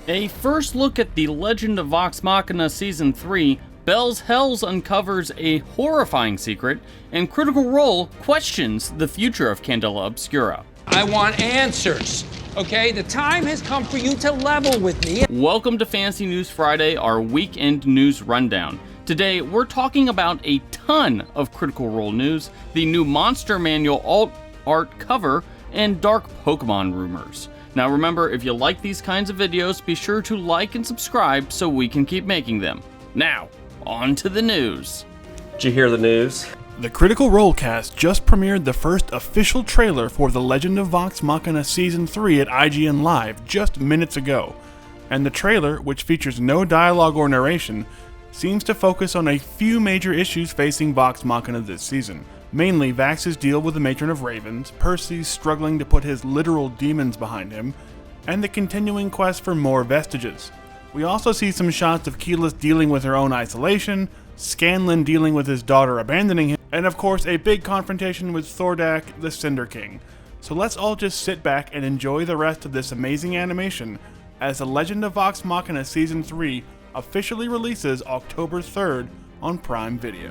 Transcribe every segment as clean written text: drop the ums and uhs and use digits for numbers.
A first look at the Legend of Vox Machina Season 3, Bell's Hells uncovers a horrifying secret, and Critical Role questions the future of Candela Obscura. I want answers, okay? The time has come for you to level with me. Welcome to Fantasy News Friday, our weekend news rundown. Today, we're talking about a ton of Critical Role news, the new Monster Manual alt art cover, and dark Pokemon rumors. Now remember, if you like these kinds of videos, be sure to like and subscribe so we can keep making them. Now, on to the news. Did you hear the news? The Critical Role cast just premiered the first official trailer for The Legend of Vox Machina Season 3 at IGN Live just minutes ago. And the trailer, which features no dialogue or narration, seems to focus on a few major issues facing Vox Machina this season. Mainly Vax's deal with the Matron of Ravens, Percy's struggling to put his literal demons behind him, and the continuing quest for more vestiges. We also see some shots of Keyless dealing with her own isolation, Scanlan dealing with his daughter abandoning him, and of course a big confrontation with Thordak, the Cinder King. So let's all just sit back and enjoy the rest of this amazing animation as The Legend of Vox Machina Season 3 officially releases October 3rd on Prime Video.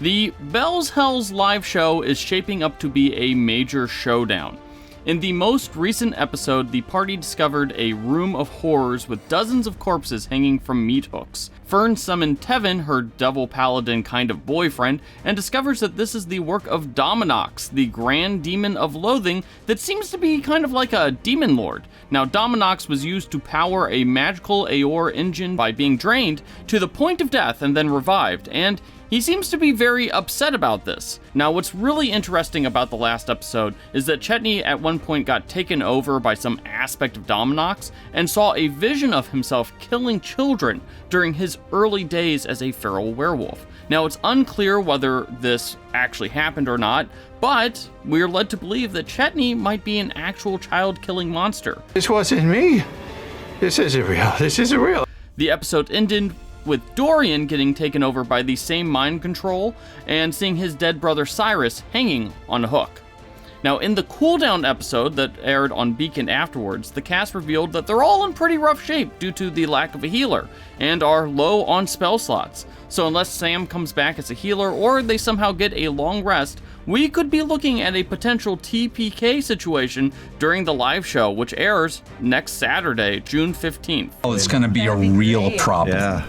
The Bell's Hells live show is shaping up to be a major showdown. In the most recent episode, the party discovered a room of horrors with dozens of corpses hanging from meat hooks. Fern summons Tevin, her devil paladin kind of boyfriend, and discovers that this is the work of Dominox, the grand demon of loathing that seems to be kind of like a demon lord. Now, Dominox was used to power a magical Aeor engine by being drained to the point of death and then revived, and he seems to be very upset about this. Now, what's really interesting about the last episode is that Chetney at one point got taken over by some aspect of Dominox and saw a vision of himself killing children during his early days as a feral werewolf. Now, it's unclear whether this actually happened or not, but we're led to believe that Chetney might be an actual child-killing monster. This wasn't me. This isn't real. This isn't real. The episode ended with Dorian getting taken over by the same mind control and seeing his dead brother Cyrus hanging on a hook. Now, in the cooldown episode that aired on Beacon afterwards, the cast revealed that they're all in pretty rough shape due to the lack of a healer and are low on spell slots. So unless Sam comes back as a healer or they somehow get a long rest, we could be looking at a potential TPK situation during the live show, which airs next Saturday, June 15th. Oh, it's gonna be a real problem. Yeah.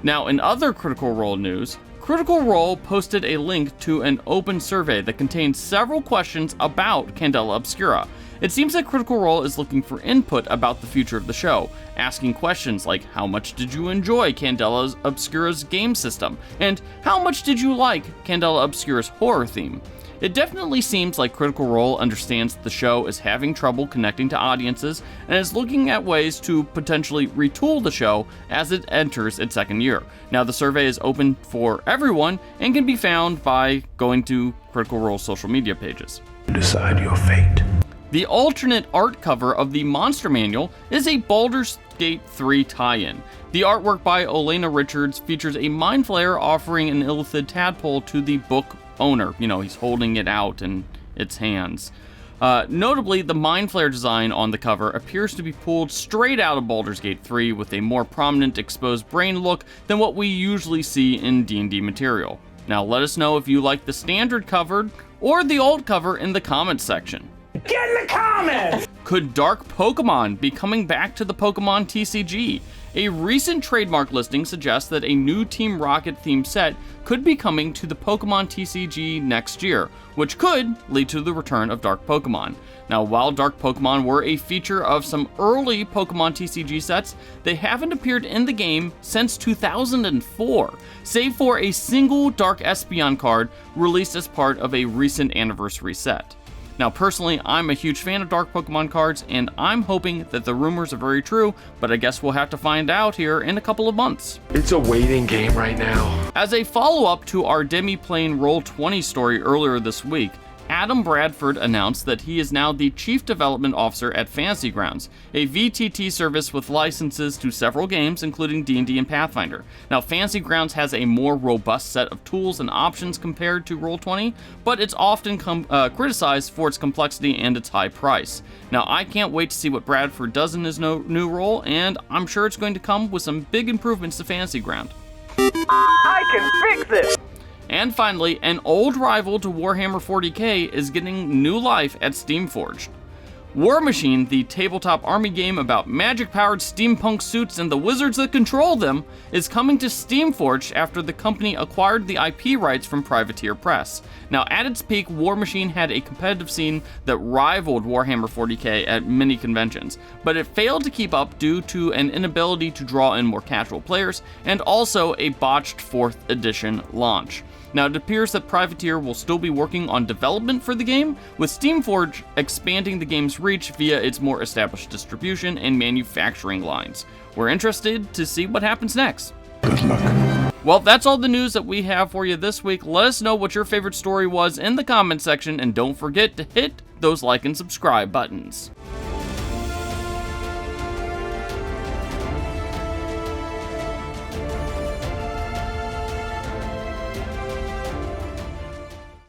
Now, in other Critical Role news, Critical Role posted a link to an open survey that contains several questions about Candela Obscura. It seems that Critical Role is looking for input about the future of the show, asking questions like how much did you enjoy Candela Obscura's game system, and how much did you like Candela Obscura's horror theme. It definitely seems like Critical Role understands that the show is having trouble connecting to audiences and is looking at ways to potentially retool the show as it enters its second year. Now, the survey is open for everyone and can be found by going to Critical Role's social media pages. Decide your fate. The alternate art cover of the Monster Manual is a Baldur's Gate 3 tie-in. The artwork by Olena Richards features a Mind Flayer offering an illithid tadpole to the book owner. You know, he's holding it out in its hands. Notably, the Mind Flayer design on the cover appears to be pulled straight out of Baldur's Gate 3 with a more prominent exposed brain look than what we usually see in D&D material. Now, let us know if you like the standard cover or the alt cover in the comments section. Get in the comments! Could Dark Pokemon be coming back to the Pokemon TCG? A recent trademark listing suggests that a new Team Rocket themed set could be coming to the Pokemon TCG next year, which could lead to the return of Dark Pokemon. Now, while Dark Pokemon were a feature of some early Pokemon TCG sets, they haven't appeared in the game since 2004, save for a single Dark Espeon card released as part of a recent anniversary set. Now, personally, I'm a huge fan of Dark Pokemon cards, and I'm hoping that the rumors are very true, but I guess we'll have to find out here in a couple of months. It's a waiting game right now. As a follow-up to our Demi-Plane Roll20 story earlier this week, Adam Bradford announced that he is now the Chief Development Officer at Fantasy Grounds, a VTT service with licenses to several games, including D&D and Pathfinder. Now, Fantasy Grounds has a more robust set of tools and options compared to Roll20, but it's often criticized for its complexity and its high price. Now, I can't wait to see what Bradford does in his new role, and I'm sure it's going to come with some big improvements to Fantasy Ground. I can fix this! And finally, an old rival to Warhammer 40k is getting new life at Steamforged. Warmachine, the tabletop army game about magic-powered steampunk suits and the wizards that control them, is coming to Steamforged after the company acquired the IP rights from Privateer Press. Now, at its peak, Warmachine had a competitive scene that rivaled Warhammer 40k at many conventions, but it failed to keep up due to an inability to draw in more casual players, and also a botched 4th edition launch. Now, it appears that Privateer will still be working on development for the game, with Steamforged expanding the game's reach via its more established distribution and manufacturing lines. We're interested to see what happens next. Good luck. Well, that's all the news that we have for you this week. Let us know what your favorite story was in the comment section, and don't forget to hit those like and subscribe buttons.